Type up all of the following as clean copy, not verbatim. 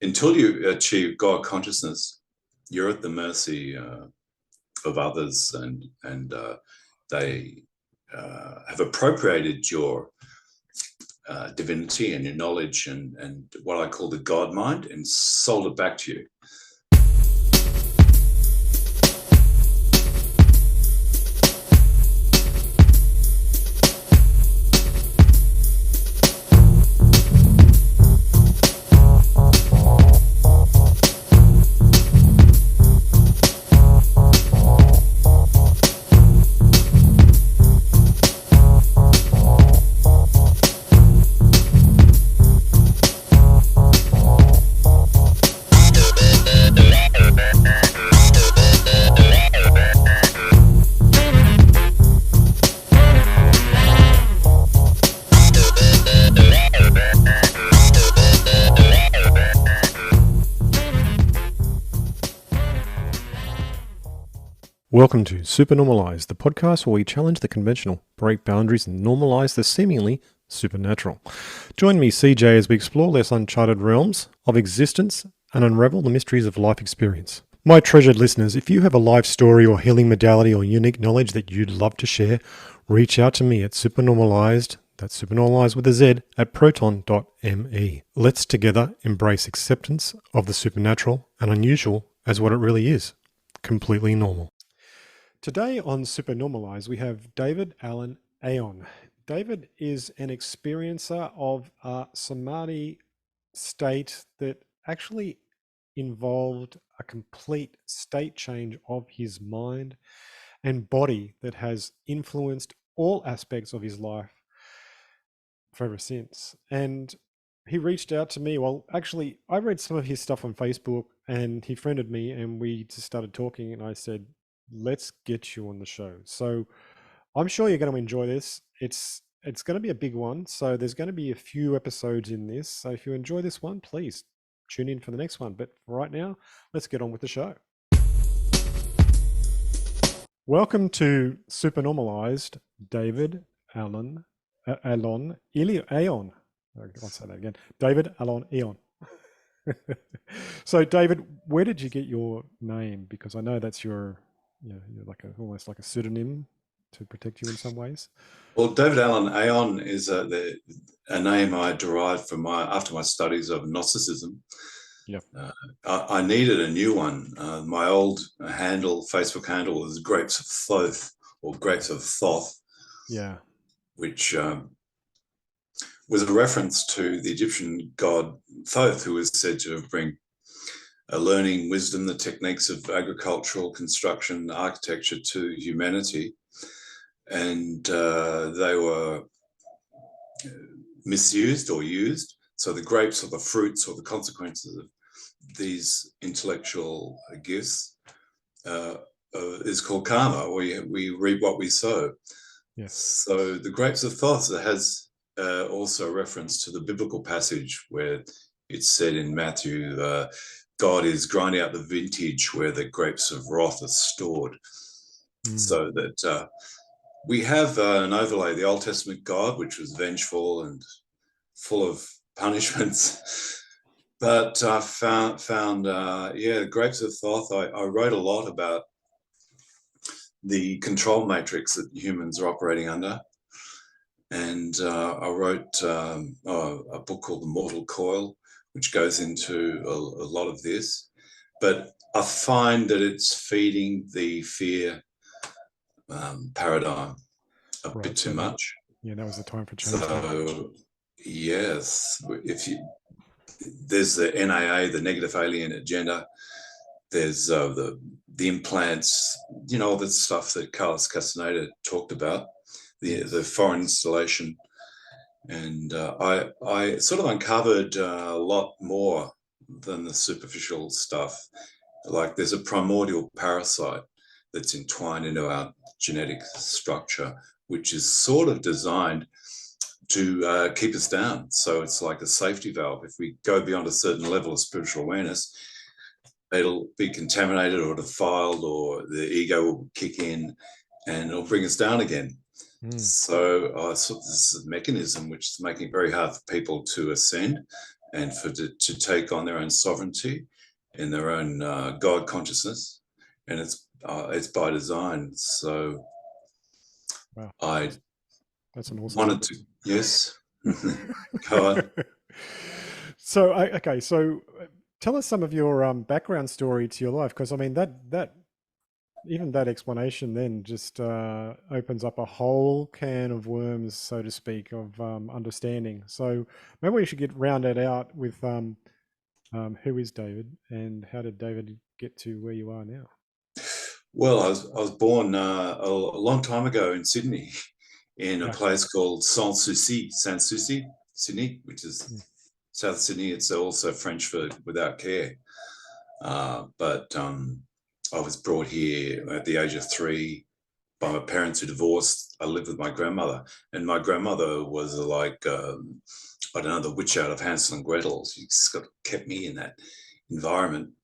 until you achieve God consciousness, you're at the mercy of others, and they have appropriated your divinity and your knowledge and what I call the God mind, and sold it back to you. Welcome to Supernormalize, the podcast where we challenge the conventional, break boundaries, and normalize the seemingly supernatural. Join me, CJ, as we explore less uncharted realms of existence and unravel the mysteries of life experience. My treasured listeners, if you have a life story or healing modality or unique knowledge that you'd love to share, reach out to me at supernormalized, that's supernormalized with a Z, at proton.me. Let's together embrace acceptance of the supernatural and unusual as what it really is, completely normal. Today on Supernormalize, we have David Alan Aeon. David is an experiencer of a Samadhi state that actually involved a complete state change of his mind and body that has influenced all aspects of his life forever since. And he reached out to me. Well, actually, I read some of his stuff on Facebook and he friended me and we just started talking, and I said, let's get you on the show. So I'm sure you're going to enjoy this. It's going to be a big one. So there's going to be a few episodes in this. So if you enjoy this one, please tune in for the next one. But for right now, let's get on with the show. Welcome to Supernormalized, David Alan Aeon. I'll say that again. David Alan Aeon. So David, where did you get your name? Because I know that's you're like almost like a pseudonym to protect you in some ways. Well, David Alan Aeon is a name I derived from after my studies of Gnosticism. Yep. I needed a new one. My old Facebook handle was Grapes of Thoth, or Grapes of Thoth. Yeah. Which was a reference to the Egyptian god Thoth, who was said to bring learning, wisdom, the techniques of agricultural construction, architecture to humanity. And they were misused or used. So the grapes or the fruits or the consequences of these intellectual gifts is called karma. We reap what we sow. Yes. So the grapes of Thoth has also a reference to the biblical passage where it's said in Matthew, God is grinding out the vintage where the grapes of wrath are stored. So that we have an overlay, the Old Testament God, which was vengeful and full of punishments. But I found grapes of Thoth. I wrote a lot about the control matrix that humans are operating under. And I wrote a book called The Mortal Coil, which goes into a lot of this. But I find that it's feeding the fear paradigm a bit too much. Yeah, that was the time for change. So, yes, there's the NAA, the negative alien agenda. There's the implants, all the stuff that Carlos Castaneda talked about, the foreign installation. And I sort of uncovered a lot more than the superficial stuff. Like there's a primordial parasite that's entwined into our genetic structure, which is sort of designed to keep us down. So it's like a safety valve. If we go beyond a certain level of spiritual awareness, it'll be contaminated or defiled, or the ego will kick in and it'll bring us down again. So this is a mechanism which is making it very hard for people to ascend, and to take on their own sovereignty in their own God consciousness, and it's by design. So Wow. I That's an awesome wanted to, yes. Go on. So, okay, so tell us some of your background story to your life, because I mean that even that explanation then just opens up a whole can of worms, so to speak, of understanding. So maybe we should get rounded out with who is David and how did David get to where you are now? Well, I was born a long time ago in Sydney, in a Yeah. place called Sans Souci, Sydney, which is Mm. South Sydney. It's also French for without care. But I was brought here at the age of 3 by my parents who divorced. I lived with my grandmother, and my grandmother was like, I don't know, the witch out of Hansel and Gretel. She just kept me in that environment,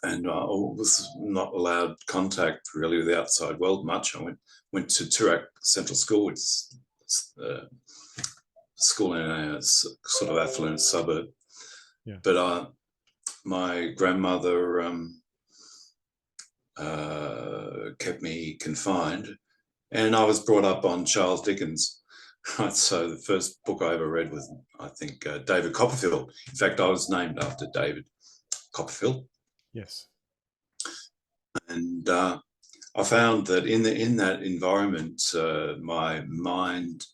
and I was not allowed contact really with the outside world much. I went to Toorak Central School, which is school in a sort of affluent suburb. Yeah. But my grandmother kept me confined, and I was brought up on Charles Dickens. Right, so the first book I ever read was, I think, David Copperfield. In fact, I was named after David Copperfield. Yes. And I found that in that environment, my mind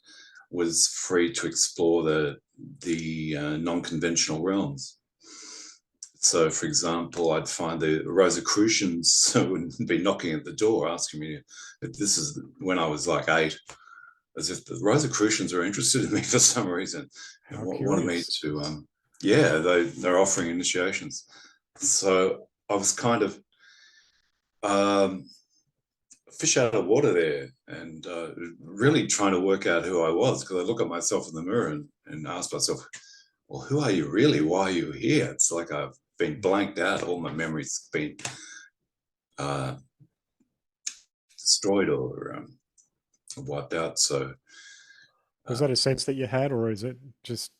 was free to explore the non-conventional realms. So, for example, I'd find the Rosicrucians would be knocking at the door, asking me if this is when I was like 8, as if the Rosicrucians were interested in me for some reason and How wanted me curious. to, they're offering initiations. So I was kind of fish out of water there, and really trying to work out who I was, because I look at myself in the mirror and ask myself, well, who are you really? Why are you here? It's like I've been blanked out. All my memories been destroyed or wiped out. So Was that a sense that you had, or is it just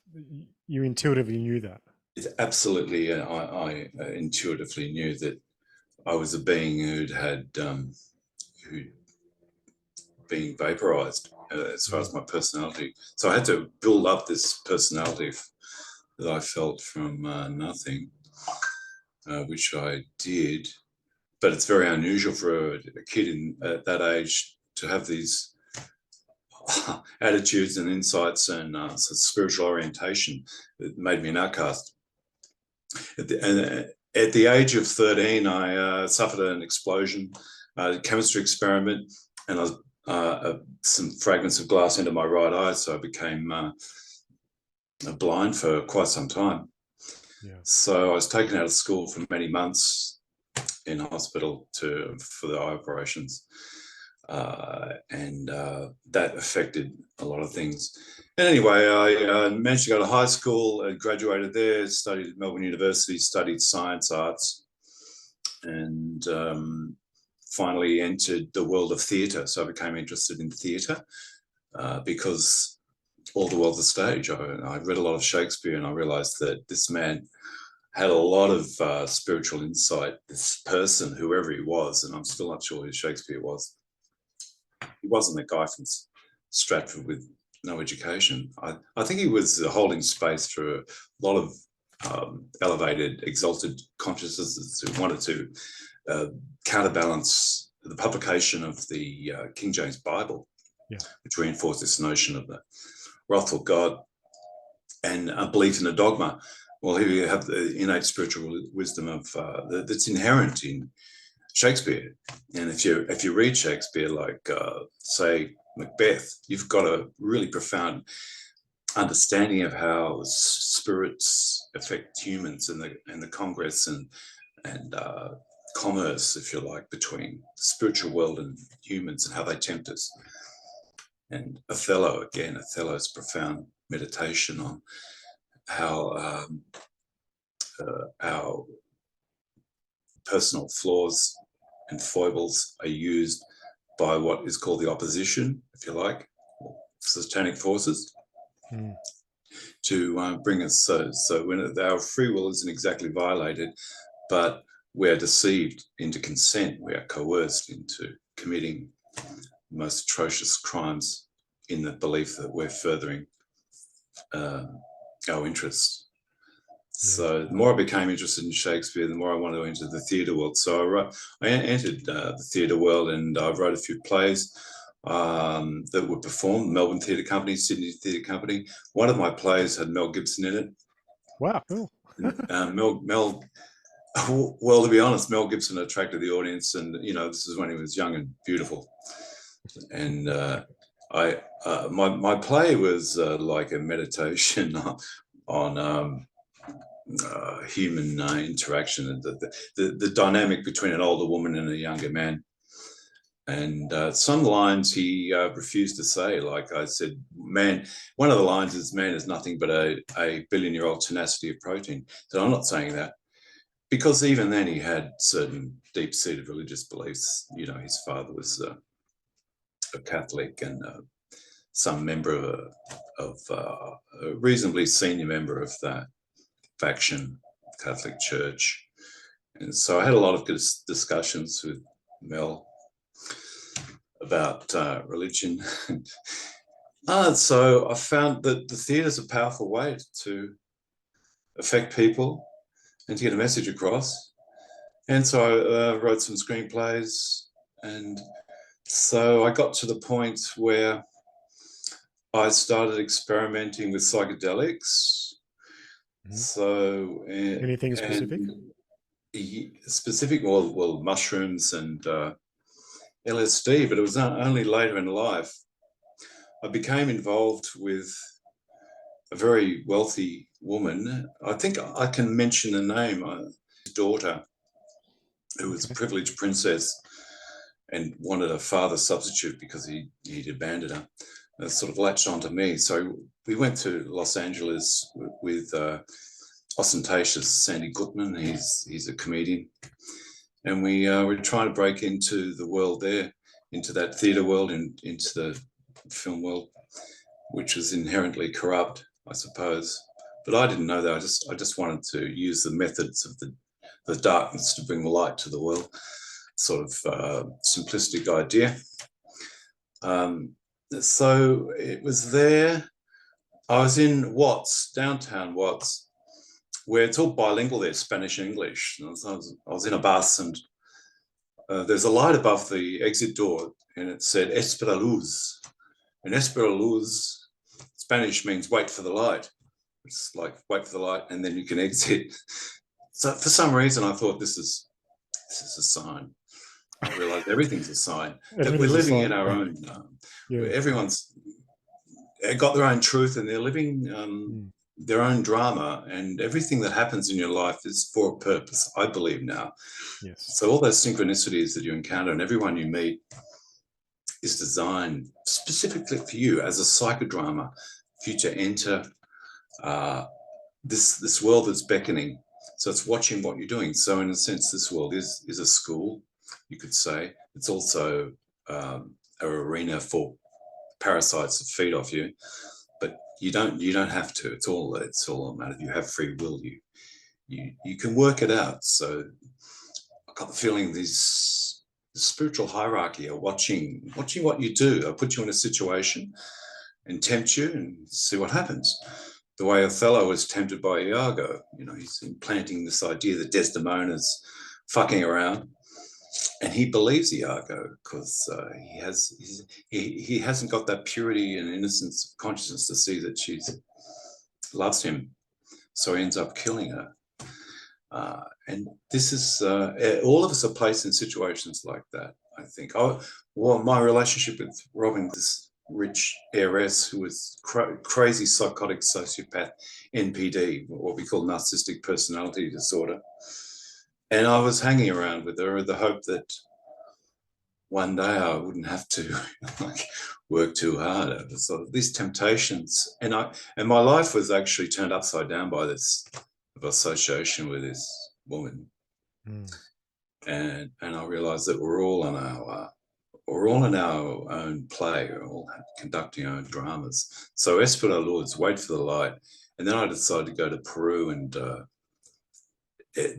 you intuitively knew that? it's absolutely, I intuitively knew that I was a being who'd been vaporized as far as my personality. So I had to build up this personality that I felt from nothing, which I did. But it's very unusual for a kid at that age to have these attitudes and insights and spiritual orientation. It made me an outcast. At the age of 13, I suffered an explosion, a chemistry experiment, and I was some fragments of glass into my right eye, so I became blind for quite some time. Yeah. So I was taken out of school for many months in hospital for the eye operations, and that affected a lot of things. And anyway, I managed to go to high school, graduated there, studied at Melbourne University, studied science, arts, and finally entered the world of theatre. So I became interested in theatre because all the world's a stage. I read a lot of Shakespeare, and I realized that this man had a lot of spiritual insight, this person, whoever he was, and I'm still not sure who Shakespeare was. He wasn't the guy from Stratford with no education. I think he was holding space for a lot of elevated, exalted consciousness who wanted to counterbalance the publication of the King James Bible, which reinforced this notion of the wrathful God and a belief in a dogma. Well, here you have the innate spiritual wisdom of that's inherent in Shakespeare. And if you read Shakespeare, like say Macbeth, you've got a really profound understanding of how spirits affect humans and the congress and commerce, if you like, between the spiritual world and humans and how they tempt us. And Othello's profound meditation on how our personal flaws and foibles are used by what is called the opposition, if you like, satanic forces, to bring us so when our free will isn't exactly violated, but we're deceived into consent, we are coerced into committing the most atrocious crimes in the belief that we're furthering our interests. So the more I became interested in Shakespeare, the more I wanted to enter the theatre world. So I entered the theatre world, and I wrote a few plays that were performed. Melbourne Theatre Company, Sydney Theatre Company. One of my plays had Mel Gibson in it. Wow, cool. Well, to be honest, Mel Gibson attracted the audience, and this is when he was young and beautiful. And my play was like a meditation on human interaction and the dynamic between an older woman and a younger man. And some lines he refused to say, like I said, man, one of the lines is, man is nothing but a billion-year-old tenacity of protein. So I'm not saying that, because even then he had certain deep-seated religious beliefs. His father was a Catholic, and some member of a reasonably senior member of that faction, Catholic Church. And so I had a lot of good discussions with Mel about religion. So I found that the theatre is a powerful way to affect people and to get a message across. And so I wrote some screenplays, and so I got to the point where I started experimenting with psychedelics. So anything specific? Specific, well, mushrooms and LSD, but it was only later in life. I became involved with a very wealthy woman. I think I can mention the name. His daughter, who was a privileged princess and wanted a father substitute because he'd abandoned her, sort of latched onto me. So we went to Los Angeles with ostentatious Sandy Gutman. He's a comedian. And we were trying to break into the world there, into that theatre world, and into the film world, which was inherently corrupt, I suppose. But I didn't know that. I just wanted to use the methods of the darkness to bring the light to the world. Sort of simplistic idea. So it was there. I was in Watts, downtown Watts, where it's all bilingual there, Spanish and English. And I was in a bus, and there's a light above the exit door, and it said Espera Luz. And Espera Luz, Spanish means wait for the light. It's like wait for the light, and then you can exit. So for some reason, I thought this is a sign. I realized everything's a sign that we're living in our own. Everyone's got their own truth, and they're living their own drama, and everything that happens in your life is for a purpose, I believe now. Yes. So all those synchronicities that you encounter and everyone you meet is designed specifically for you as a psychodrama, for you to enter this world that's beckoning. So it's watching what you're doing. So in a sense, this world is a school, you could say. It's also an arena for parasites that feed off you, but you don't have to. It's all a matter of you have free will. You can work it out. So I got the feeling the spiritual hierarchy are watching what you do. They'll put you in a situation and tempt you and see what happens. The way Othello was tempted by Iago, he's implanting this idea that Desdemona's fucking around, and he believes Iago because he hasn't got that purity and innocence of consciousness to see that she loves him, so he ends up killing her. And this is all of us are placed in situations like that, I think. My relationship with Robin, this rich heiress who was crazy psychotic sociopath, NPD, what we call narcissistic personality disorder. And I was hanging around with her with the hope that one day I wouldn't have to work too hard. So these temptations, and my life was actually turned upside down by this association with this woman. And I realized that we're all in our own play. We're all conducting our own dramas. So Espera Luz, wait for the light. And then I decided to go to Peru and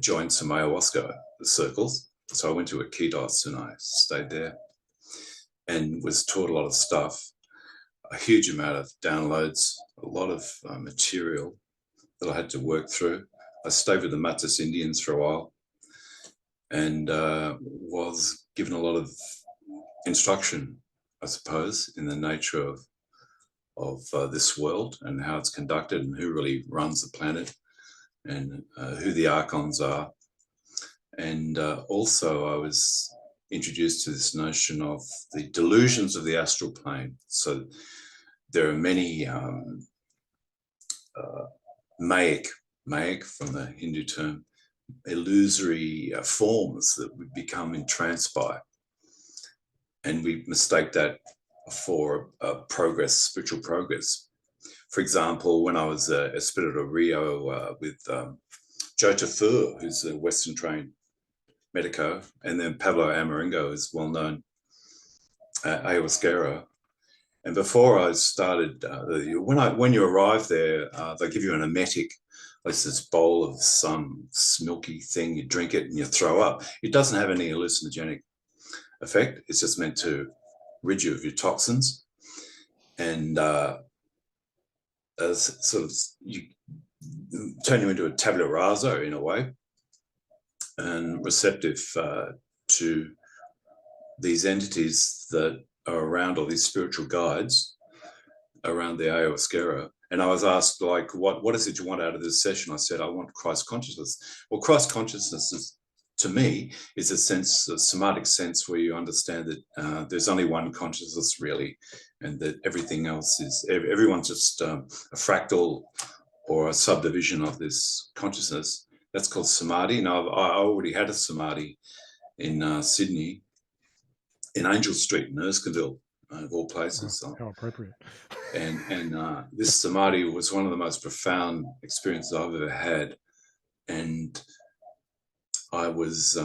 join some ayahuasca circles. So I went to Iquitos and I stayed there and was taught a lot of stuff, a huge amount of downloads, a lot of material that I had to work through. I stayed with the Matas Indians for a while and was given a lot of instruction, I suppose, in the nature of this world and how it's conducted and who really runs the planet and who the archons are. And also I was introduced to this notion of the delusions of the astral plane. So there are many Maic from the Hindu term, illusory forms that we become entranced by. And we mistake that for progress, spiritual progress. For example, when I was at Espiritu Rio with Joe Tafur, who's a Western trained medico, and then Pablo Amaringo is well known ayahuasquero. And before I started, when you arrive there, they give you an emetic. It's this bowl of some milky thing. You drink it and you throw up. It doesn't have any hallucinogenic effect. It's just meant to rid you of your toxins, and as sort of you turn you into a tabula rasa in a way, and receptive to these entities that are around, or these spiritual guides around the ayahuasca. And I was asked, like, what is it you want out of this session? I said, I want Christ consciousness. Well, Christ consciousness is, to me, is a sense, a somatic sense where you understand that there's only one consciousness really, and that everything else is, everyone's just a fractal or a subdivision of this consciousness. That's called Samadhi. Now, I already had a Samadhi in Sydney, in Angel Street in Erskineville, of all places. How appropriate. And this Samadhi was one of the most profound experiences I've ever had. And I was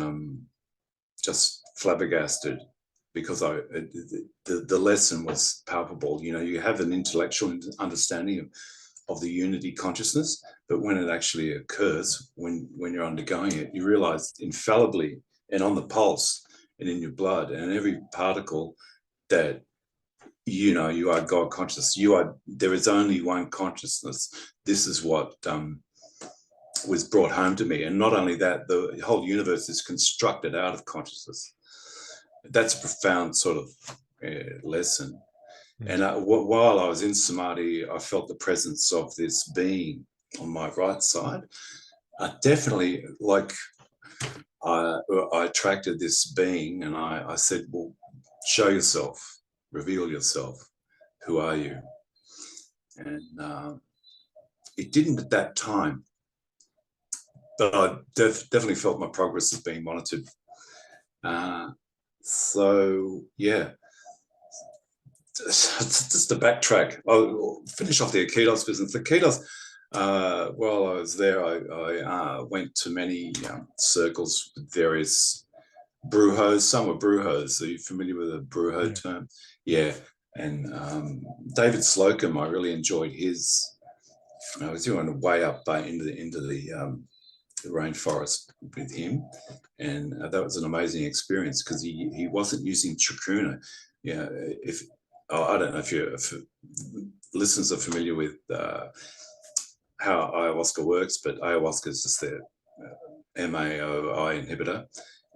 just flabbergasted because the lesson was palpable. You know, you have an intellectual understanding of the unity consciousness, but when it actually occurs, when you're undergoing it, you realize infallibly and on the pulse and in your blood and every particle that, you know, you are God conscious. There is only one consciousness. This is what was brought home to me. And not only that, the whole universe is constructed out of consciousness. That's a profound sort of lesson. And while I was in Samadhi, I felt the presence of this being on my right side. Definitely, like, I attracted this being, and I said, well, show yourself, reveal yourself. Who are you? And it didn't at that time, but I definitely felt my progress was being monitored. So, yeah. Just to backtrack, I'll finish off the Iquitos business. The Iquitos, while I was there, I went to many circles with various brujos. Some were brujos. Are you familiar with the brujo term? Yeah. And David Slocum, I really enjoyed his. I was doing way up into the rainforest with him, and that was an amazing experience because he wasn't using chacruna. Yeah, I don't know if listeners are familiar with how ayahuasca works, but ayahuasca is just the MAOI inhibitor,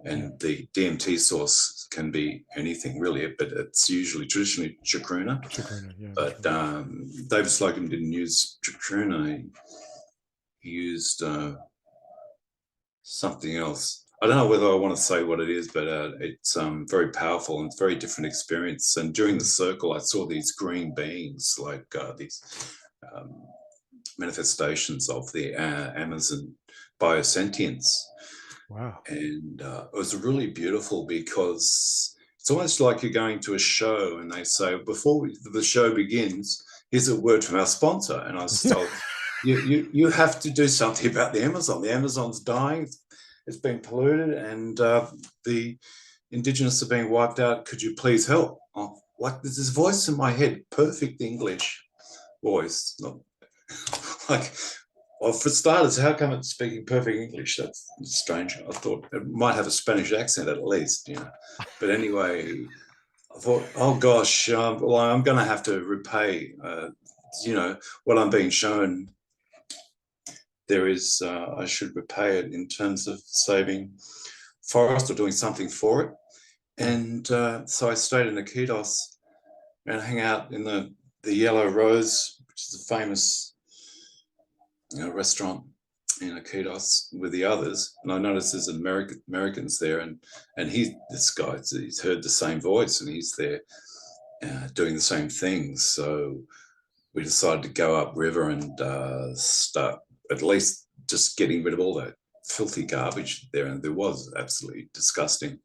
and the DMT source can be anything really, but it's traditionally chacruna. But David Slocum didn't use chacruna. He used something else. I don't know whether I want to say what it is, but it's very powerful and it's a very different experience. And during the circle, I saw these green beings, like these manifestations of the Amazon biosentience. Wow. And it was really beautiful because it's almost like you're going to a show and they say, before the show begins, here's a word from our sponsor. And I was told, you have to do something about the Amazon. The Amazon's dying. It's been polluted and the indigenous are being wiped out. Could you please help? Oh, like there's this voice in my head, perfect English voice, not like, well, for starters, how come it's speaking perfect English? That's strange. I thought it might have a Spanish accent at least, But anyway, I thought, oh gosh, well, I'm going to have to repay, what I'm being shown. There is, I should repay it in terms of saving forest or doing something for it. And so I stayed in the Enochian and hang out in the Yellow Rose, which is a famous restaurant in Enochian with the others. And I noticed there's Americans there, and this guy, he's heard the same voice, and he's there doing the same things. So we decided to go upriver and start at least just getting rid of all that filthy garbage there. And there was absolutely disgusting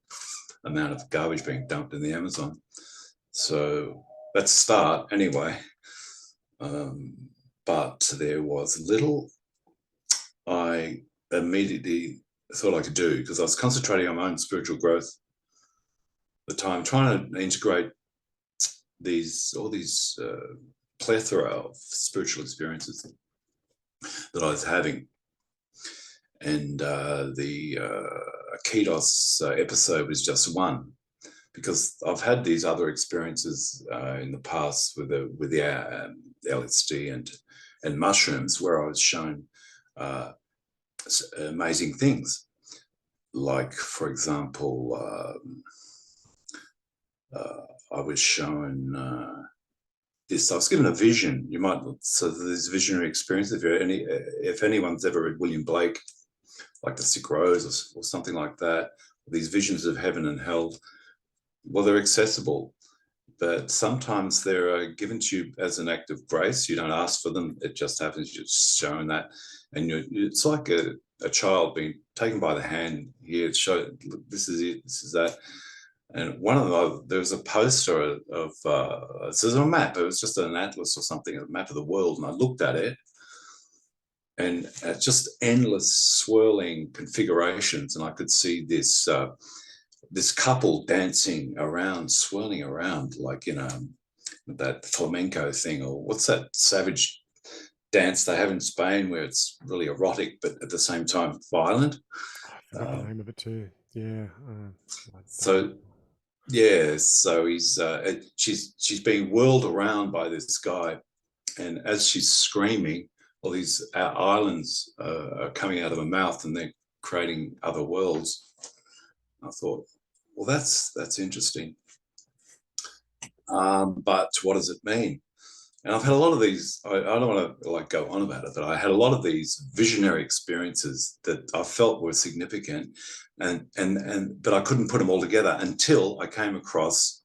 amount of garbage being dumped in the Amazon. So that's a start anyway. But there was little I immediately thought I could do, because I was concentrating on my own spiritual growth at the time, trying to integrate all these plethora of spiritual experiences that I was having. And the Ketos episode was just one, because I've had these other experiences in the past with the LSD and mushrooms, where I was shown amazing things. Like, for example, I was shown this. I was given a vision. So there's visionary experience. If anyone's ever read William Blake, like The Sick Rose or something like that, these visions of heaven and hell, well, they're accessible, but sometimes they're given to you as an act of grace. You don't ask for them. It just happens. You're just shown that. And it's like a child being taken by the hand. Here, show, this is it, this is that. And one of them, there was a poster of this is a map. It was just an atlas or something, a map of the world. And I looked at it, and just endless swirling configurations. And I could see this couple dancing around, swirling around, like, that flamenco thing, or what's that savage dance they have in Spain where it's really erotic but at the same time violent. I forgot the name of it too. Yeah. So she's being whirled around by this guy, and as she's screaming, all these islands are coming out of her mouth, and they're creating other worlds. I thought, well, that's interesting. But what does it mean? And I've had a lot of these. I don't want to go on about it, but I had a lot of these visionary experiences that I felt were significant, but I couldn't put them all together until I came across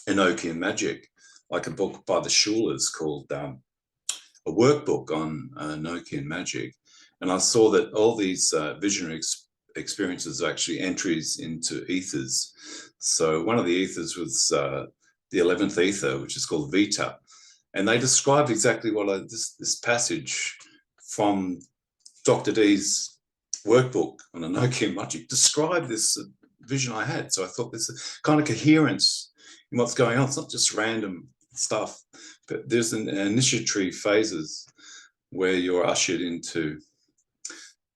Enochian magic, like a book by the Schulers called a workbook on Enochian magic, and I saw that all these visionary experiences are actually entries into ethers. So one of the ethers was the 11th ether, which is called Vita. And they described exactly what this passage from Dr. D's workbook on Enochian magic described this vision I had. So I thought there's a kind of coherence in what's going on. It's not just random stuff, but there's an initiatory phases where you're ushered into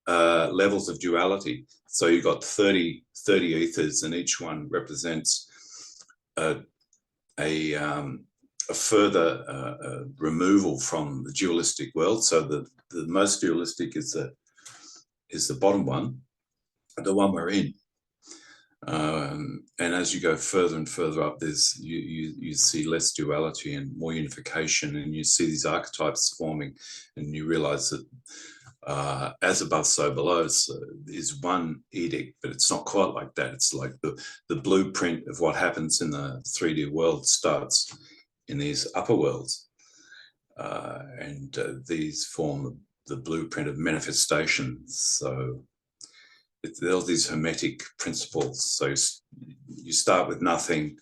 levels of duality. So you've got 30 ethers, and each one represents a further removal from the dualistic world. So the most dualistic is the bottom one, the one we're in. And as you go further and further up, you see less duality and more unification, and you see these archetypes forming, and you realize that as above, so below is one edict, but it's not quite like that. It's like the blueprint of what happens in the 3D world starts in these upper worlds, and these form the blueprint of manifestation. So there's these hermetic principles. So you start with nothing,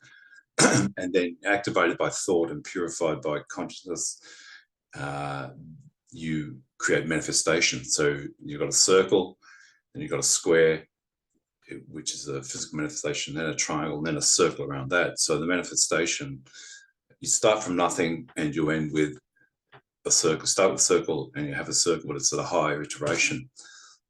and then activated by thought and purified by consciousness, you create manifestation. So you've got a circle, and you've got a square, which is a physical manifestation, then a triangle, and then a circle around that. So the manifestation, you start from nothing and you end with a circle, start with circle, and you have a circle, but it's at a higher iteration.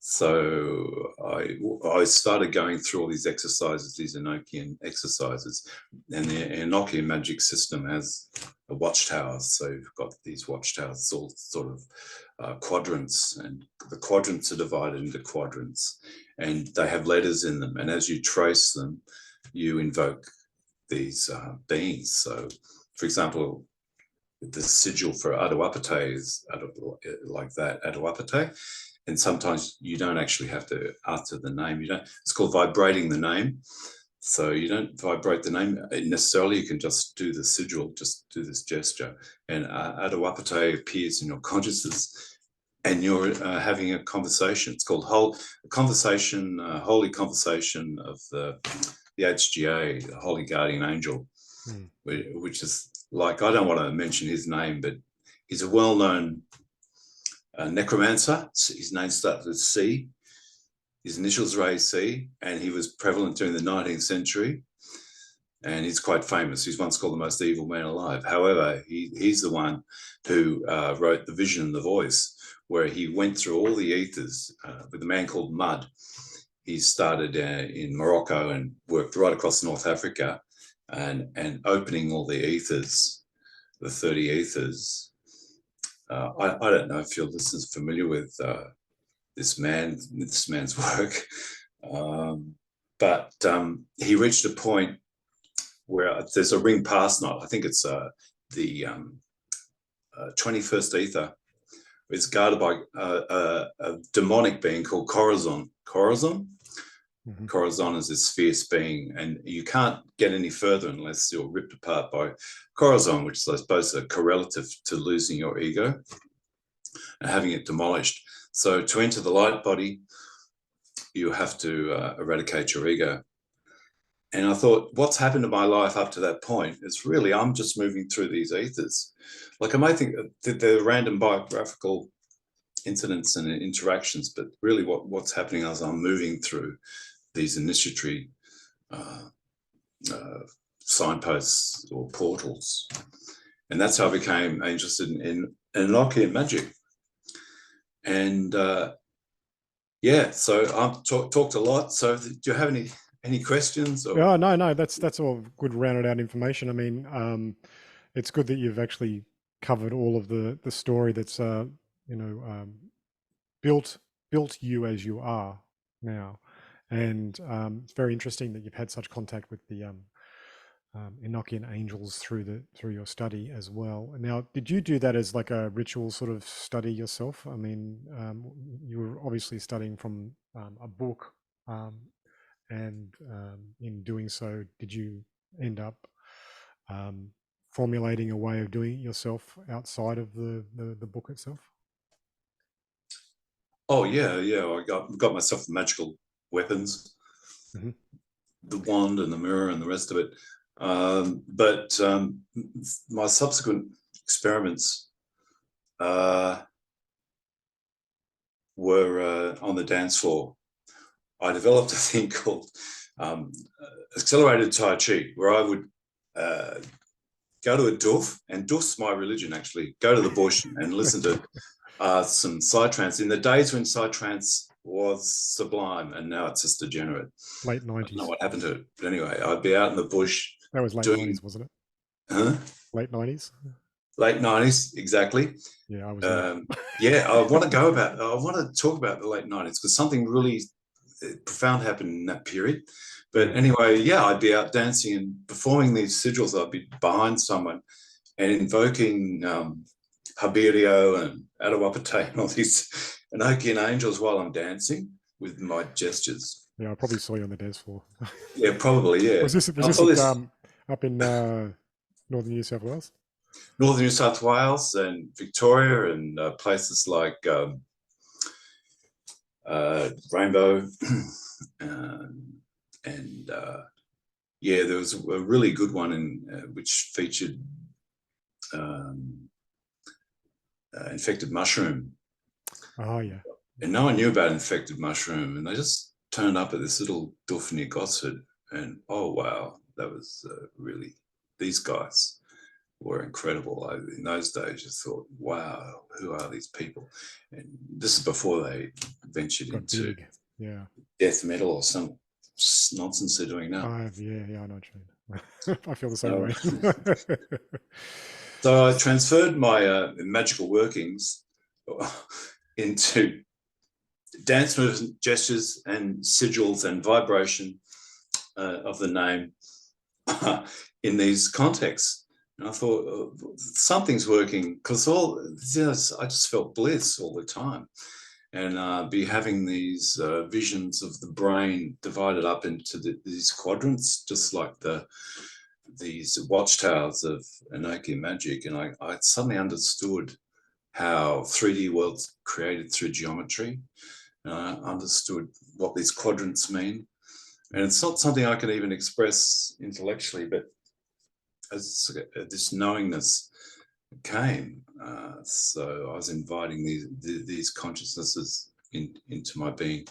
So I started going through all these exercises, these Enochian exercises, and the Enochian magic system has a watchtower. So you've got these watchtowers, all sort of quadrants, and the quadrants are divided into quadrants, and they have letters in them. And as you trace them, you invoke these beings. So, for example, the sigil for Aduapate is like that, Aduapate. And sometimes you don't actually have to utter the name. It's called vibrating the name. So you don't vibrate the name necessarily. You can just do the sigil, just do this gesture, and Aduapate appears in your consciousness, and you're having a conversation. It's called holy conversation of the HGA, the Holy Guardian Angel, which is like, I don't want to mention his name, but he's a well-known necromancer. His name starts with C. His initials are AC, and he was prevalent during the 19th century. And he's quite famous. He's once called the most evil man alive. However, he's the one who wrote The Vision and the Voice, where he went through all the ethers with a man called Mud. He started in Morocco and worked right across North Africa, and opening all the ethers, the 30 ethers. I don't know if your listeners are familiar with this man's work, but he reached a point where there's a ring past night. I think it's the 21st ether. It's guarded by a demonic being called Corazon. Mm-hmm. Corazon is this fierce being, and you can't get any further unless you're ripped apart by Corazon, which is, I suppose, a correlative to losing your ego and having it demolished. So to enter the light body, you have to eradicate your ego. And I thought, what's happened to my life up to that point is really, I'm just moving through these ethers. Like, I might think that they're random biographical incidents and interactions, but really what's happening is I'm moving through these initiatory signposts or portals. And that's how I became interested in Enochian magic. And so I've talked a lot. So do you have any questions? Or? Oh, no, that's all good rounded out information. I mean, it's good that you've actually covered all of the story that's built you as you are now, and it's very interesting that you've had such contact with the Enochian angels through your study as well. Now, did you do that as like a ritual sort of study yourself? I mean, you were obviously studying from a book, and in doing so, did you end up formulating a way of doing it yourself outside of the book itself? Oh yeah. I got myself the magical weapons, mm-hmm. the wand and the mirror and the rest of it. But my subsequent experiments were on the dance floor. I developed a thing called accelerated Tai Chi, where I would go to a doof, and doof's my religion actually, go to the bush and listen to some psytrance. In the days when psytrance was sublime, and now it's just degenerate. Late 90s. I don't know what happened to it. But anyway, I'd be out in the bush. That was late 90s, wasn't it? Huh? Late 90s? Late 90s, exactly. Yeah, I was I want to talk about the late 90s because something really profound happened in that period. But anyway, yeah, I'd be out dancing and performing these sigils. I'd be behind someone and invoking Habirio and Aduapate and all these Enochian angels while I'm dancing with my gestures. Yeah, I probably saw you on the dance floor. Yeah, probably, yeah. Was this up in northern New South Wales? Northern New South Wales and Victoria and places like Rainbow. There was a really good one which featured infected mushroom. Oh, yeah. And no one knew about infected mushroom, and they just turned up at this little doof near Gosford, and oh wow, that was really these guys. were incredible. In those days, you thought, wow, who are these people? And this is before they ventured Got into big. Yeah. death metal or some nonsense they're doing now. Yeah, I know what you mean. I feel the same So, way. so I transferred my magical workings into dance moves, gestures, and sigils and vibration of the name in these contexts. And I thought something's working, because I just felt bliss all the time, and be having these visions of the brain divided up into these quadrants, just like these watchtowers of Enochian magic. And I suddenly understood how 3D worlds created through geometry, and I understood what these quadrants mean. And it's not something I can even express intellectually, but as this knowingness came, so I was inviting these consciousnesses into my being,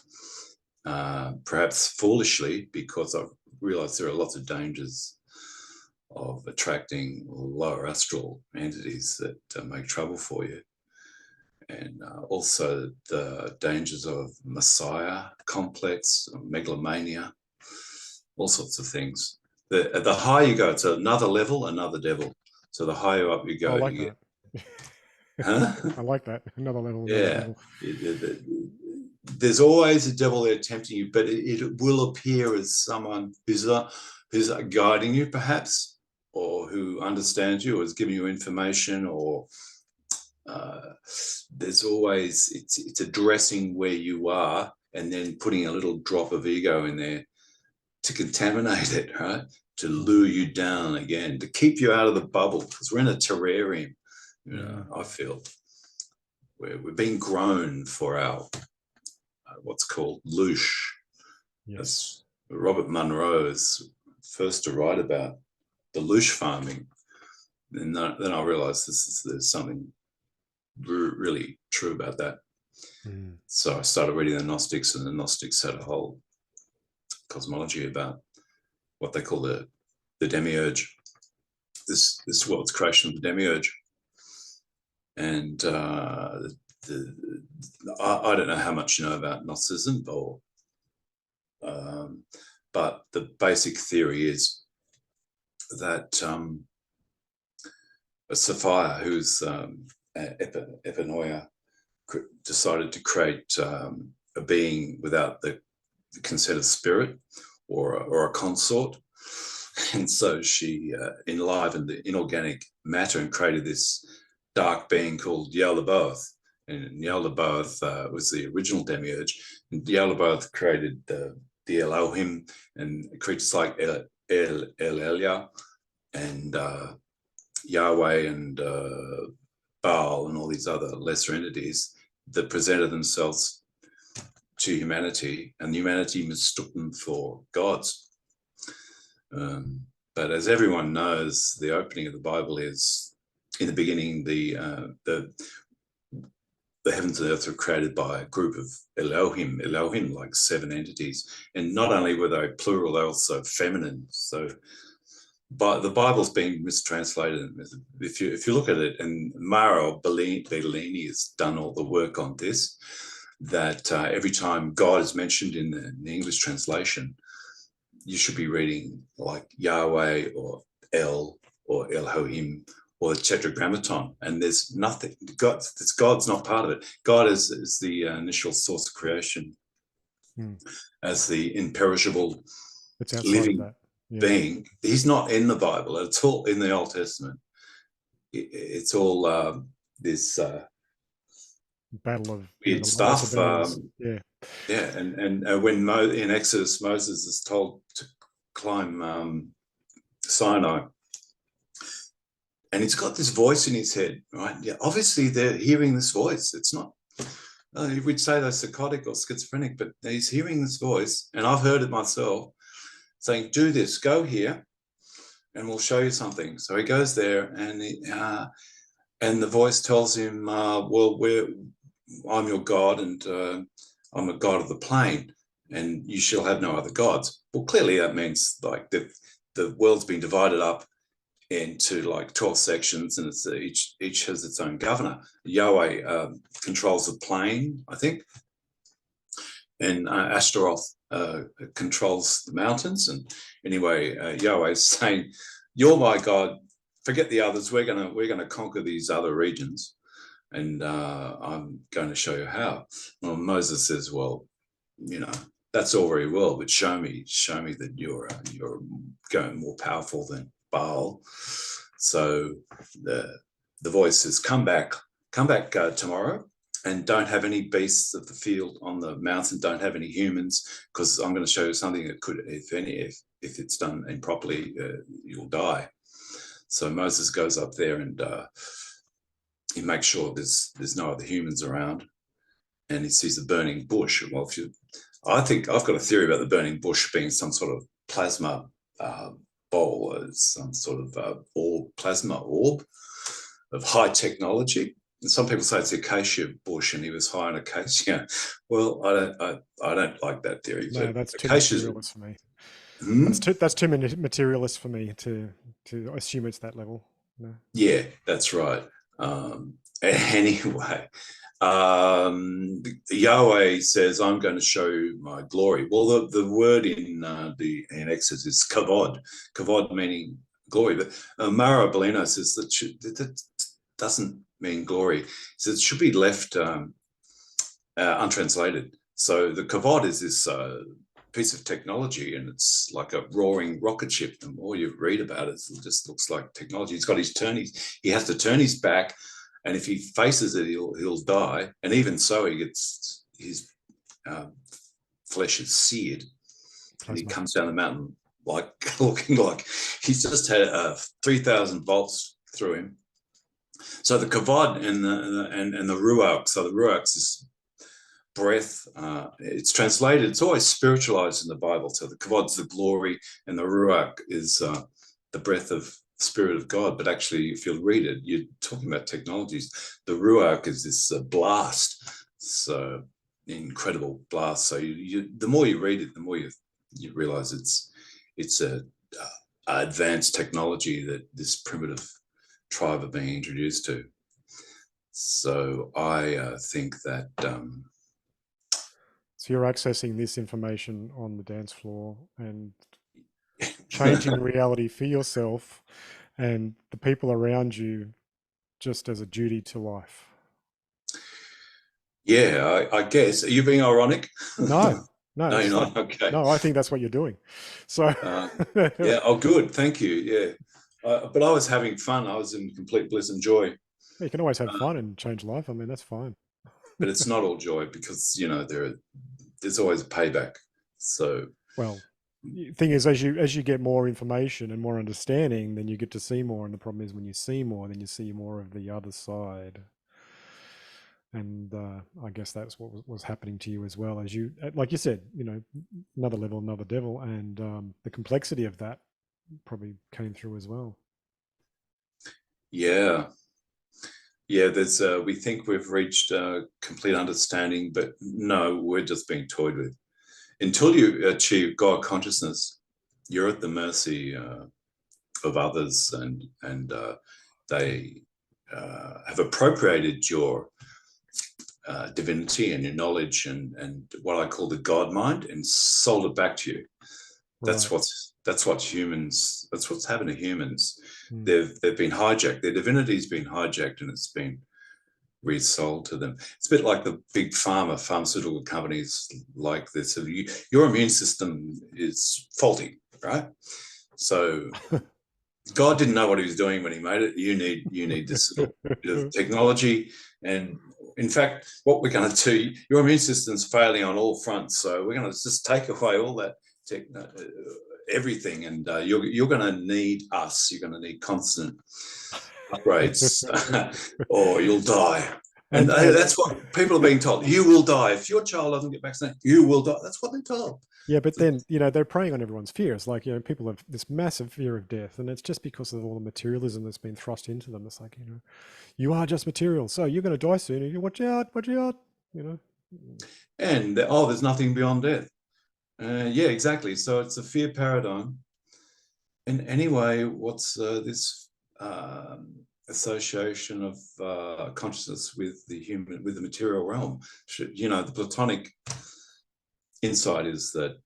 perhaps foolishly, because I realized there are lots of dangers of attracting lower astral entities that make trouble for you, and also the dangers of Messiah complex, megalomania, all sorts of things. The higher you go, it's another level, another devil. So the higher up you I go, like you that. get, huh? I like that. Another level, another Yeah. devil. There's always a devil there tempting you, but it will appear as someone who's guiding you, perhaps, or who understands you, or is giving you information, or there's always, it's addressing where you are and then putting a little drop of ego in there to contaminate it, right? To lure you down again, to keep you out of the bubble, because we're in a terrarium. I feel we're being grown for our what's called loosh. Yes. As Robert Munro is first to write about the loosh farming, and then I realized there's something really true about that. So I started reading the Gnostics, and the Gnostics had a whole cosmology about what they call the demiurge, this world's creation of the demiurge. And I don't know how much you know about Gnosticism, but the basic theory is that Sophia, who's Epinoia, decided to create a being without the consent of spirit or a consort. And so she enlivened the inorganic matter and created this dark being called Yaldabaoth. And Yaldabaoth was the original demiurge. And Yaldabaoth created the Elohim and creatures like El Elya and Yahweh and Baal and all these other lesser entities that presented themselves to humanity, and humanity mistook them for gods. But as everyone knows, the opening of the Bible is, in the beginning, the heavens and earth were created by a group of Elohim, like 7 entities. And not only were they plural, they're also feminine. So but the Bible's being mistranslated. If you look at it, and Mauro Bellini has done all the work on this, that every time God is mentioned in the English translation, you should be reading like Yahweh or El or Elohim or the Tetragrammaton, and there's nothing. God's not part of it. God is the initial source of creation, as the imperishable, It's outside living of that. being. He's not in the Bible. It's all in the Old Testament. It's all this battle of weird stuff. And when in Exodus Moses is told to climb Sinai, and he's got this voice in his head, right? Yeah, obviously they're hearing this voice. It's not. We'd say they're psychotic or schizophrenic, but he's hearing this voice, and I've heard it myself, saying, "Do this, go here, and we'll show you something." So he goes there, and the voice tells him, "Well, I'm your God, and I'm a god of the plain, and you shall have no other gods." Well, clearly that means like the world's been divided up into like 12 sections, and it's each has its own governor. Yahweh controls the plane, I think, and Ashtaroth controls the mountains. And anyway, Yahweh's saying, "You're my God. Forget the others. We're gonna conquer these other regions, and I'm going to show you how." Well, Moses says, "Well, that's all very well, but show me that you're going more powerful than Baal." So the voice says, "Come back tomorrow, and don't have any beasts of the field on the mountain. Don't have any humans, because I'm going to show you something that could, if it's done improperly, you'll die." So Moses goes up there, and he makes sure there's no other humans around, and he sees the burning bush. Well, I think I've got a theory about the burning bush being some sort of plasma bowl, some sort of plasma orb of high technology. And some people say it's the acacia bush, and he was high on acacia. Well, I don't like that theory. No, that's too materialist for me. That's too materialist for me to assume it's that level. No. Yeah, that's right. Anyway, Yahweh says, "I'm going to show my glory." Well, the word in Exodus is kavod, meaning glory. But Mara Bellino says that doesn't mean glory. He says it should be left untranslated. So the kavod is this piece of technology, and it's like a roaring rocket ship. The more you read about it, it just looks like technology. He's got his he has to turn his back, and if he faces it, he'll die. And even so, he gets his flesh is seared, and he comes down the mountain like looking like he's just had 3,000 volts through him. So the kavod and the ruach. So the ruach is breath. It's translated. It's always spiritualized in the Bible. So the kavod's the glory, and the ruach is the breath of the Spirit of God. But actually, if you read it, you're talking about technologies. The ruach is this blast. So incredible blast. So the more you read it, the more you realize it's a advanced technology that this primitive tribe are being introduced to. So I think that so you're accessing this information on the dance floor and changing reality for yourself and the people around you, just as a duty to life. Yeah, I guess. Are you being ironic? No, no, you're not. Okay. No, I think that's what you're doing. So yeah. Oh, good. Thank you. Yeah. But I was having fun. I was in complete bliss and joy. You can always have fun and change life. I mean, that's fine. But it's not all joy, because there's always a payback. So, well, the thing is, as you get more information and more understanding, then you get to see more. And the problem is, when you see more, then you see more of the other side. And I guess that's what was happening to you as well, as you, like you said, another level, another devil, and the complexity of that probably came through as well. Yeah. There's we think we've reached complete understanding, but no, we're just being toyed with. Until you achieve God consciousness, you're at the mercy of others, and they have appropriated your divinity and your knowledge and what I call the God mind, and sold it back to you. Right. That's what's happened to humans. They've been hijacked. Their divinity's been hijacked, and it's been resold to them. It's a bit like the big pharmaceutical companies like this. Your immune system is faulty, right? So God didn't know what he was doing when he made it. You need this little bit of technology. And in fact, what we're going to do, your immune system's failing on all fronts. So we're going to just take away all that everything, and you're going to need us. You're going to need constant upgrades, or you'll die. And that's what people are being told. You will die if your child doesn't get vaccinated. You will die. That's what they're told. Yeah, but then they're preying on everyone's fears. Like people have this massive fear of death, and it's just because of all the materialism that's been thrust into them. It's like you are just material, so you're going to die soon. You watch out. And there's nothing beyond death. Yeah, exactly. So it's a fear paradigm, And anyway, what's this association of consciousness with the material realm? The Platonic insight is that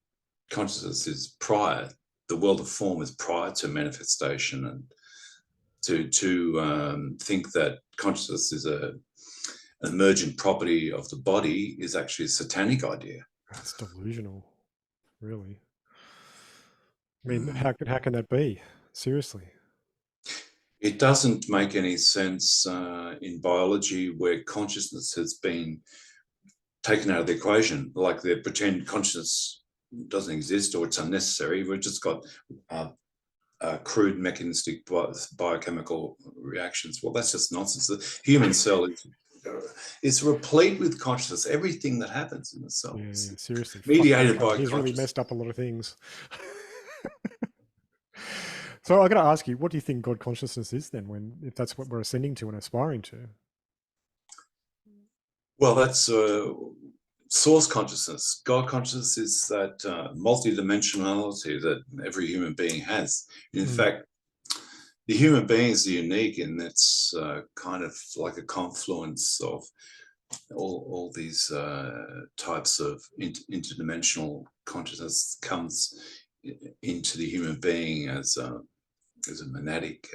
consciousness is prior. The world of form is prior to manifestation, and to think that consciousness is an emergent property of the body is actually a satanic idea. That's delusional, really. I mean, how can that be? Seriously. It doesn't make any sense in biology where consciousness has been taken out of the equation, like they pretend consciousness doesn't exist or it's unnecessary. We've just got crude mechanistic biochemical reactions. Well, that's just nonsense. The human cell is replete with consciousness. Everything that happens in the cell Yeah, seriously. mediated by He's really consciousness. messed up a lot of things. So I got to ask you, what do you think God consciousness is then, if that's what we're ascending to and aspiring to? Well, that's source consciousness. God consciousness is that multidimensionality that every human being has. In fact, the human being is unique in it's kind of like a confluence of all these types of interdimensional consciousness comes into the human being as a monadic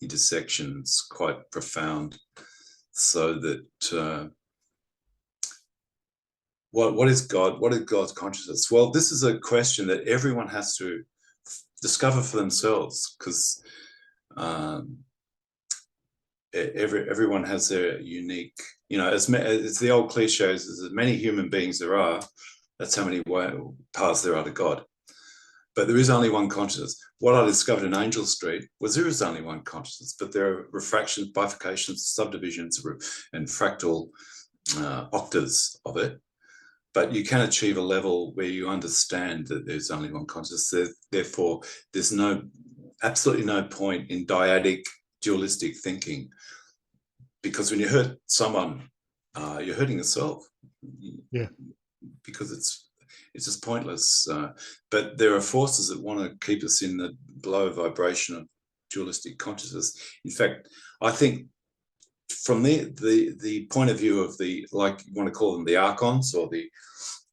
intersection. It's quite profound. So that what is God? What is God's consciousness? Well, this is a question that everyone has to discover for themselves, because everyone has their unique, it's the old cliches, as many human beings there are, that's how many paths there are to God. But there is only one consciousness. What I discovered in Angel Street was there is only one consciousness, but there are refractions, bifurcations, subdivisions, and fractal octaves of it. But you can achieve a level where you understand that there's only one consciousness. Therefore, there's absolutely no point in dyadic, dualistic thinking, because when you hurt someone, you're hurting yourself. Yeah, because it's just pointless. But there are forces that want to keep us in the low vibration of dualistic consciousness. In fact, I think from the point of view of the, like you want to call them the archons or the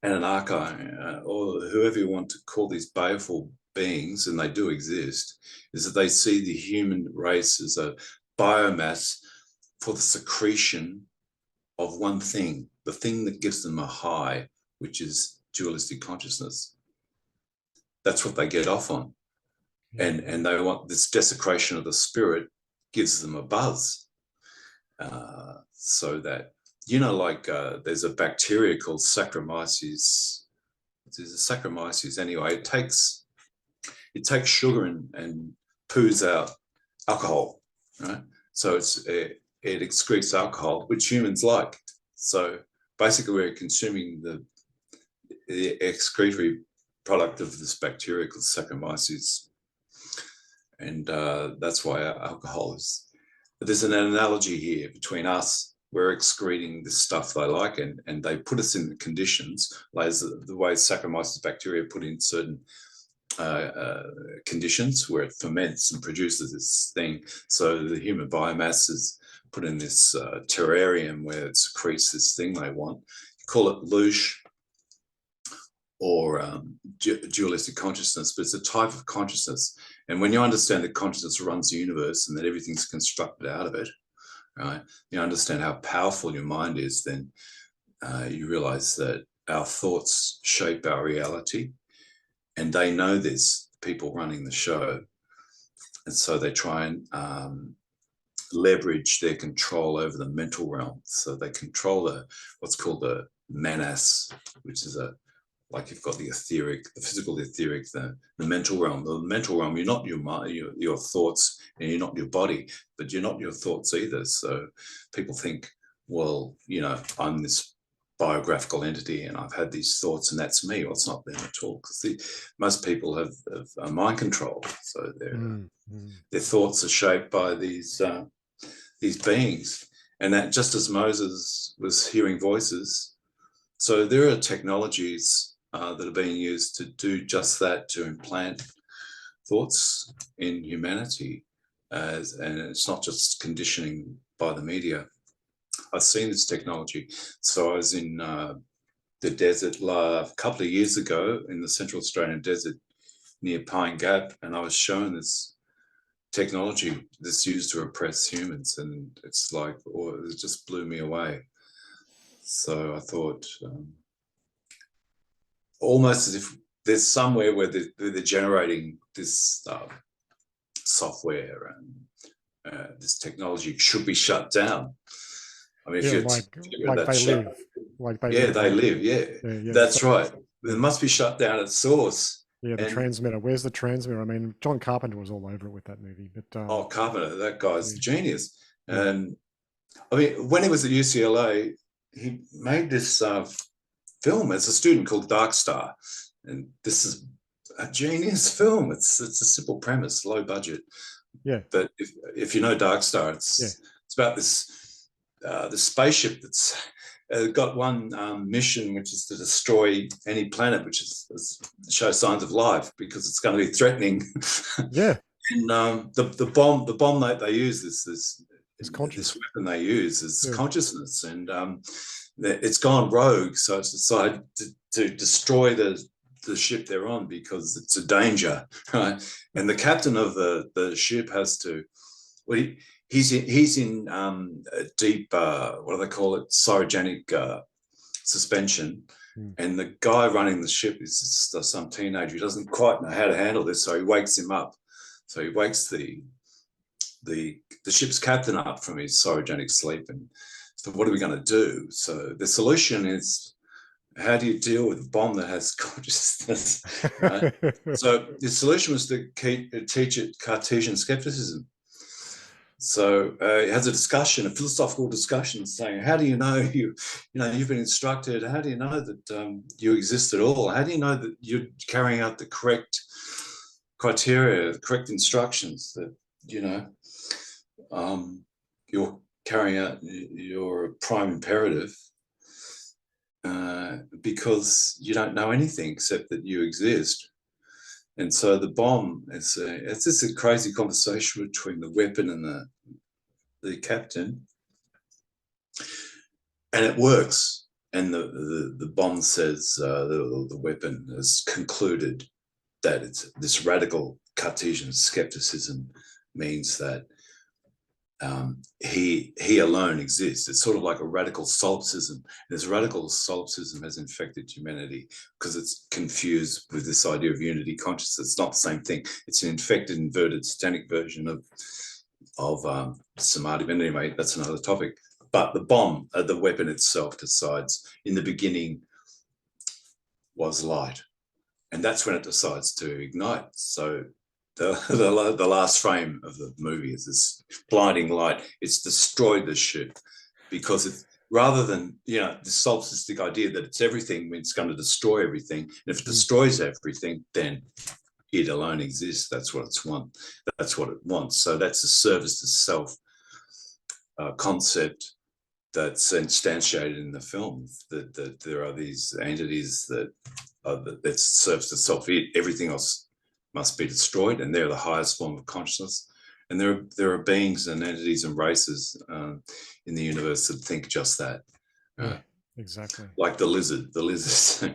Anunnaki, or whoever you want to call these baleful beings, and they do exist, is that they see the human race as a biomass for the secretion of one thing, the thing that gives them a high, which is dualistic consciousness. That's what they get off on. And they want this desecration of the spirit gives them a buzz. So that, there's a bacteria called Saccharomyces. There's a Saccharomyces anyway. It takes sugar and poos out alcohol, right? So it excretes alcohol, which humans like. So basically, we're consuming the excretory product of this bacteria called Saccharomyces, and that's why alcohol is. But there's an analogy here between us. We're excreting the stuff they like, and they put us in the conditions, like the way Saccharomyces bacteria put in certain conditions where it ferments and produces this thing. So the human biomass is put in this terrarium where it secretes this thing they want. You call it louche or dualistic consciousness, but it's a type of consciousness. And when you understand that consciousness runs the universe and that everything's constructed out of it, right? You understand how powerful your mind is, then you realize that our thoughts shape our reality. And they know this, people running the show. And so they try and leverage their control over the mental realm. So they control what's called the manas, which is like you've got the etheric, the physical, the etheric, the mental realm. The mental realm, you're not your mind, your thoughts, and you're not your body, but you're not your thoughts either. So people think, well, I'm this biographical entity and I've had these thoughts and that's me. Well, it's not them at all, because most people have mind control. So their thoughts are shaped by these beings. And that just as Moses was hearing voices, so there are technologies that are being used to do just that, to implant thoughts in humanity, and it's not just conditioning by the media. I've seen this technology. So I was in the desert a couple of years ago in the Central Australian desert near Pine Gap, and I was shown this technology that's used to oppress humans, and it's like, it just blew me away. So I thought, almost as if there's somewhere where they're generating this software and this technology should be shut down. I mean, if Yeah, you're like they live. Like they live. they live, that's so, right. It must be shut down at source. Yeah, the transmitter. Where's the transmitter? I mean, John Carpenter was all over it with that movie. But Carpenter, that guy's a genius. Yeah. And I mean, when he was at UCLA, he made this film as a student called Dark Star, and this is a genius film. It's a simple premise, low budget. Yeah. But if you know Dark Star, it's about this spaceship that's got one mission, which is to destroy any planet which show signs of life, because it's going to be threatening. Yeah. And the bomb that they use, this weapon they use is consciousness, and it's gone rogue. So it's decided to destroy the ship they're on because it's a danger, right? And the captain of the ship has to, he's in a deep, what do they call it, cryogenic suspension. And the guy running the ship is just some teenager who doesn't quite know how to handle this, so he wakes him up. So he wakes the ship's captain up from his cryogenic sleep. And so what are we going to do? So the solution is, how do you deal with a bomb that has consciousness? Right? So the solution was to teach it Cartesian skepticism. So it has a philosophical discussion, saying, how do you know you've been instructed? How do you know that you exist at all? How do you know that you're carrying out the correct criteria, the correct instructions, that you're carrying out your prime imperative, because you don't know anything except that you exist. And so the bomb, it's just a crazy conversation between the weapon and the captain, and it works. And the bomb says, the weapon has concluded that it's this radical Cartesian skepticism means that he alone exists. It's sort of like a radical solipsism. And this radical solipsism has infected humanity because it's confused with this idea of unity consciousness. It's not the same thing. It's an infected, inverted, satanic version of Samadhi. But anyway, that's another topic. But the bomb, the weapon itself, decides in the beginning was light. And that's when it decides to ignite. So the last frame of the movie is this blinding light. It's destroyed the ship, because it's, rather than this solipsistic idea that it's everything, it's going to destroy everything. And if it destroys everything, then it alone exists. That's what it wants. So that's a service to self concept that's instantiated in the film. That there are these entities that serves to self. Everything else must be destroyed, and they're the highest form of consciousness. And there are beings and entities and races in the universe that think just that. Exactly. Like the lizards.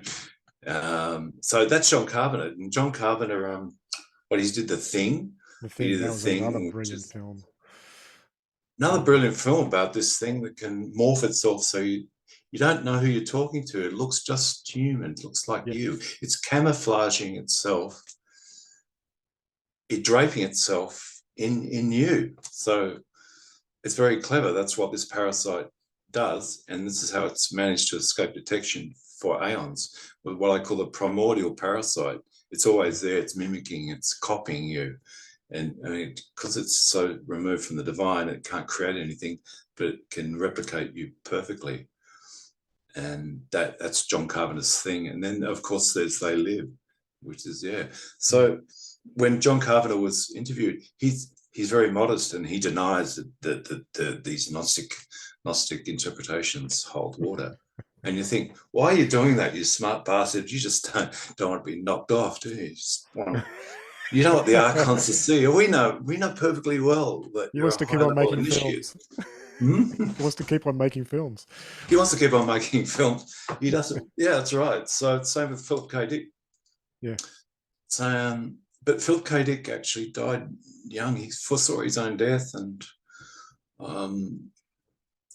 So that's John Carpenter. And John Carpenter, he did The Thing. He did that was another brilliant film. Another brilliant film about this thing that can morph itself so you don't know who you're talking to. It looks just human. It looks like you. It's camouflaging itself. It draping itself in you. So it's very clever. That's what this parasite does. And this is how it's managed to escape detection for aeons. With what I call a primordial parasite. It's always there. It's mimicking. It's copying you. And I mean, because it's so removed from the divine, it can't create anything, but it can replicate you perfectly. And that's John Carpenter's thing. And then, of course, there's They Live, which is, So when John Carpenter was interviewed, he's very modest, and he denies that these Gnostic interpretations hold water. And you think, why are you doing that, you smart bastard? You just don't want to be knocked off, do you? You just want to You know what the archons to see. We know perfectly well that He you're wants a to keep high on level making initiate. films. Hmm? He wants to keep on making films. He wants to keep on making films. He doesn't. Yeah, that's right. So same with Philip K. Dick. Yeah. So, but Philip K. Dick actually died young. He foresaw his own death, and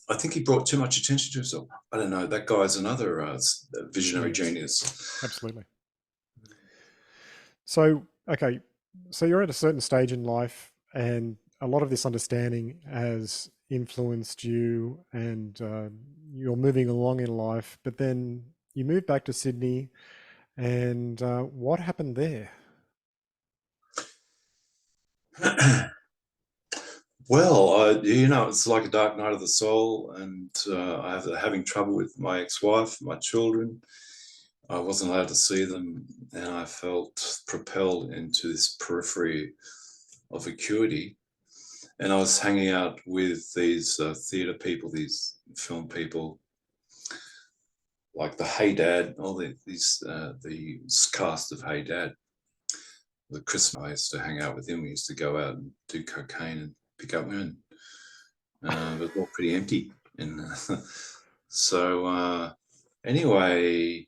I think he brought too much attention to himself. I don't know. That guy's another visionary genius. Absolutely. So, okay, so you're at a certain stage in life, and a lot of this understanding has influenced you, and you're moving along in life. But then you move back to Sydney, and what happened there? Well, it's like a dark night of the soul, and I was having trouble with my ex-wife, my children. I wasn't allowed to see them, and I felt propelled into this periphery of acuity. And I was hanging out with these theatre people, these film people, like the Hey Dad, all the cast of Hey Dad. The Chris, I used to hang out with him. We used to go out and do cocaine and pick up women. But it's all pretty empty. And so anyway,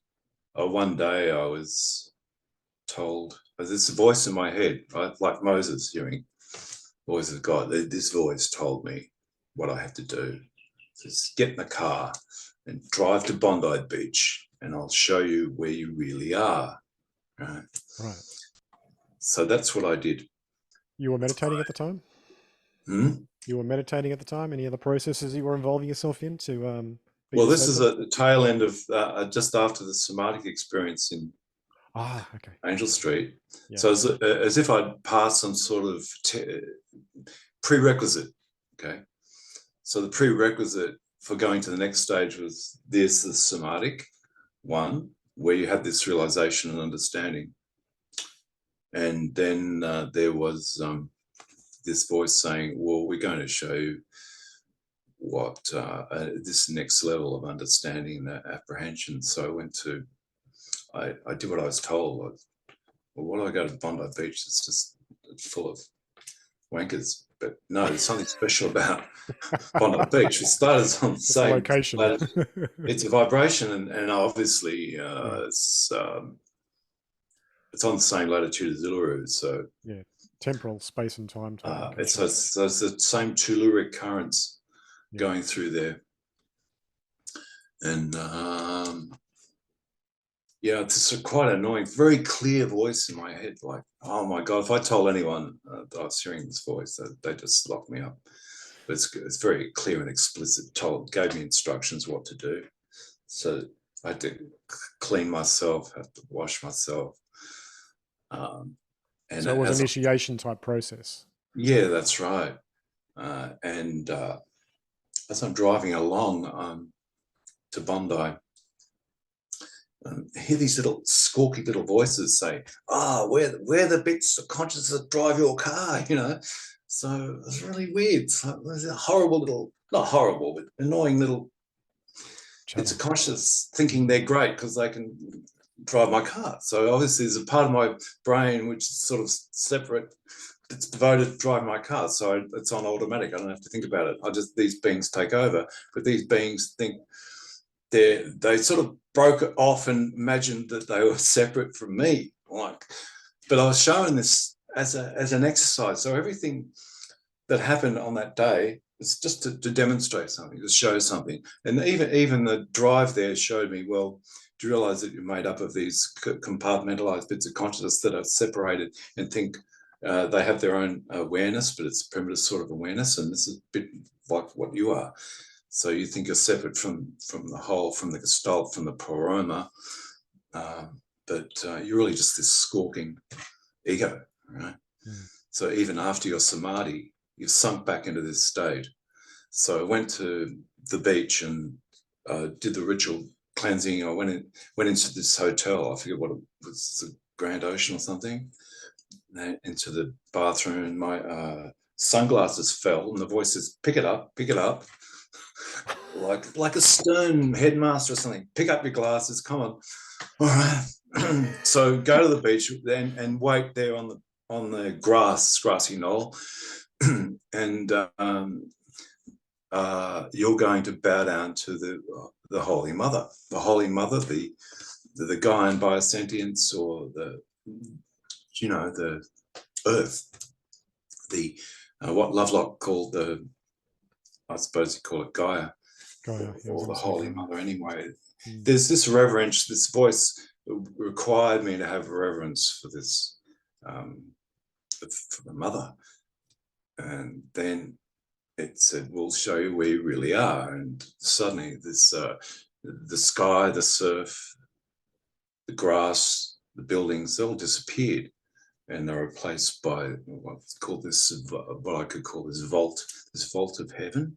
one day I was told, there's a voice in my head, right? Like Moses hearing voice of God. This voice told me what I had to do. Just get in the car and drive to Bondi Beach, and I'll show you where you really are. Right. Right. So that's what I did. You were meditating at the time? You were meditating at the time? Any other processes you were involving yourself in to be Well, this is sober? at the tail end of just after the Samadhi experience in Okay. Angel Street. Yeah. So as if I'd passed some sort of prerequisite. Okay. So the prerequisite for going to the next stage was the Samadhic one, where you had this realization and understanding. And then there was this voice saying, well, we're going to show you what this next level of understanding and apprehension. So I went to, I did what I was told. Well, why do I go to Bondi Beach? It's just full of wankers. But no, there's something special about Bondi Beach. We started on the same location. It's a vibration, and obviously it's on the same latitude as Uluru. So yeah, temporal space and time. It's the same telluric currents going through there, and it's quite annoying. Very clear voice in my head, like, oh my god! If I told anyone that I was hearing this voice, they just lock me up. But it's very clear and explicit. Gave me instructions what to do. So I had to clean myself, have to wash myself. And so it was an initiation type process. Yeah, that's right. And as I'm driving along to Bondi, I hear these little squawky little voices say, we're the bits of consciousness that drive your car, So it's really weird. It's like, there's a horrible little, not horrible, but annoying little bits of consciousness thinking they're great because they can drive my car. So obviously there's a part of my brain which is sort of separate. It's devoted to drive my car. So it's on automatic. I don't have to think about it. These beings take over. But these beings think they sort of broke it off and imagined that they were separate from me. But I was showing this as an exercise. So everything that happened on that day was just to demonstrate something, to show something. And even the drive there showed me, well, do you realize that you're made up of these compartmentalized bits of consciousness that are separated and think they have their own awareness, but it's primitive sort of awareness, and this is a bit like what you are. So you think you're separate from the whole, from the gestalt, from the pleroma, but you're really just this squawking ego, right? So even after your samadhi, you've sunk back into this state. So I went to the beach and did the ritual cleansing. I went into this hotel. I forget what it was, the Grand Ocean or something. Into the bathroom, and my sunglasses fell, and the voice says, "Pick it up, pick it up." like a stern headmaster or something. Pick up your glasses. Come on. All right. So go to the beach and wait there on the on the grassy knoll, and you're going to bow down to the Holy Mother. The Holy Mother, the Gaian biosentience, or the Earth, the what Lovelock called I suppose you call it Gaia, or the Holy Mother anyway. There's this reverence, this voice required me to have reverence for this, for the Mother. And then it said, we'll show you where you really are. And suddenly this, the sky, the surf, the grass, the buildings, they all disappeared. And they're replaced by what's called what I could call this vault of heaven.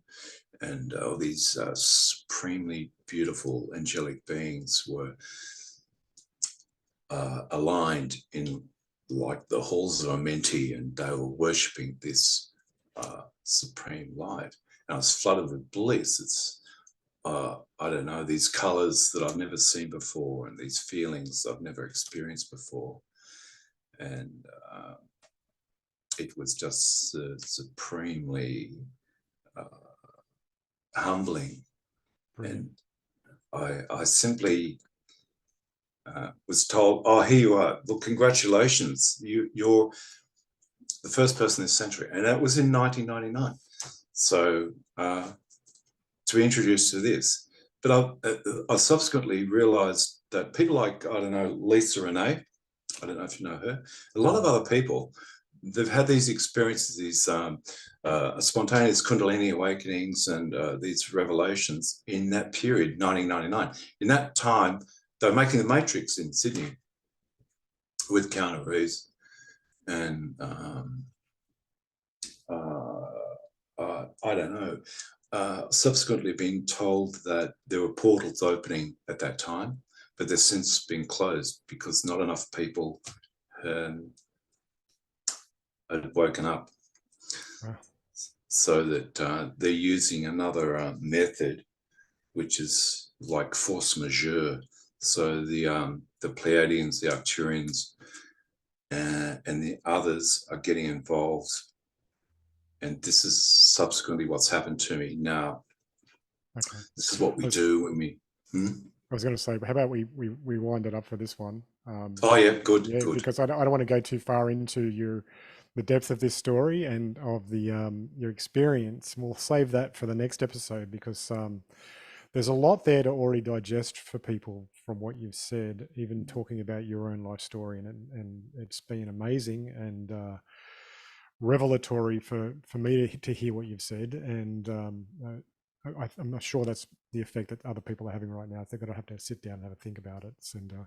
And these supremely beautiful angelic beings were aligned in like the halls of Amenti, and they were worshipping this supreme light. And I was flooded with bliss. It's I don't know, these colors that I've never seen before, and these feelings I've never experienced before. And it was just supremely humbling. Brilliant. And I simply was told, oh, here you are. Look, congratulations. You're the first person this century. And that was in 1999. So to be introduced to this. But I subsequently realized that people like, I don't know, Lisa Renee, I don't know if you know her, a lot of other people, they've had these experiences, these spontaneous Kundalini awakenings and these revelations in that period, 1999. In that time, they were making The Matrix in Sydney with Keanu Reeves. And I don't know, subsequently been told that there were portals opening at that time, but they've since been closed because not enough people had woken up. Wow. So that they're using another method, which is like force majeure. So the Pleiadians, the Arcturians, and the others are getting involved. And this is subsequently what's happened to me now. Okay. This is what we do when we... I was going to say, how about we wind it up for this one? Oh yeah, good, yeah, good. Because I don't want to go too far into the depth of this story and of the your experience. We'll save that for the next episode, because there's a lot there to already digest for people from what you've said, even talking about your own life story, and it's been amazing and revelatory for me to hear what you've said, and I'm not sure that's the effect that other people are having right now. I think I have to sit down and have a think about it. And I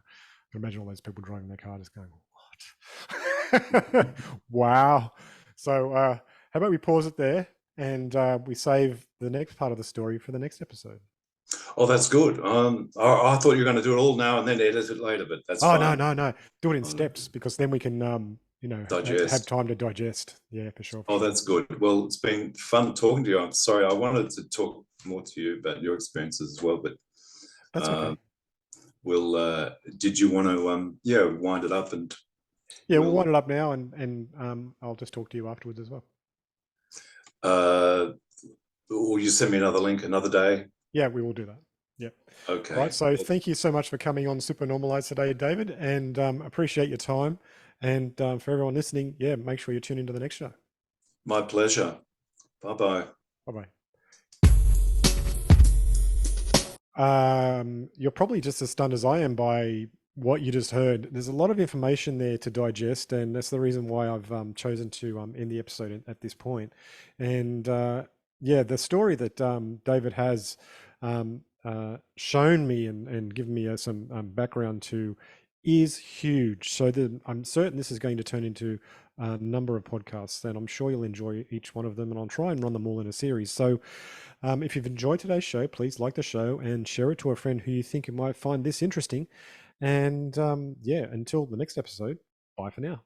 imagine all those people driving their car just going, what? Wow. So how about we pause it there, and we save the next part of the story for the next episode. Oh, that's good. I thought you were going to do it all now and then edit it later, but that's fine. No. Do it in steps, because then we can, have time to digest. Yeah, for sure. Oh, that's good. Well, it's been fun talking to you. I'm sorry, I wanted to talk more to you about your experiences as well, but that's okay. Did you want to, wind it up? And yeah, we'll wind it up now, and I'll just talk to you afterwards as well. Will you send me another link another day? Yeah, we will do that. Yep. Okay. Right. So thank you so much for coming on Super Normalized today, David, and appreciate your time. And for everyone listening, make sure you tune into the next show. My pleasure. Bye-bye. Bye-bye. You're probably just as stunned as I am by what you just heard. There's a lot of information there to digest, and that's the reason why I've chosen to end the episode at this point. And the story that David has shown me and given me some background to is huge. So I'm certain this is going to turn into a number of podcasts, and I'm sure you'll enjoy each one of them, and I'll try and run them all in a series. So if you've enjoyed today's show, please like the show and share it to a friend who you think might find this interesting. And until the next episode, bye for now.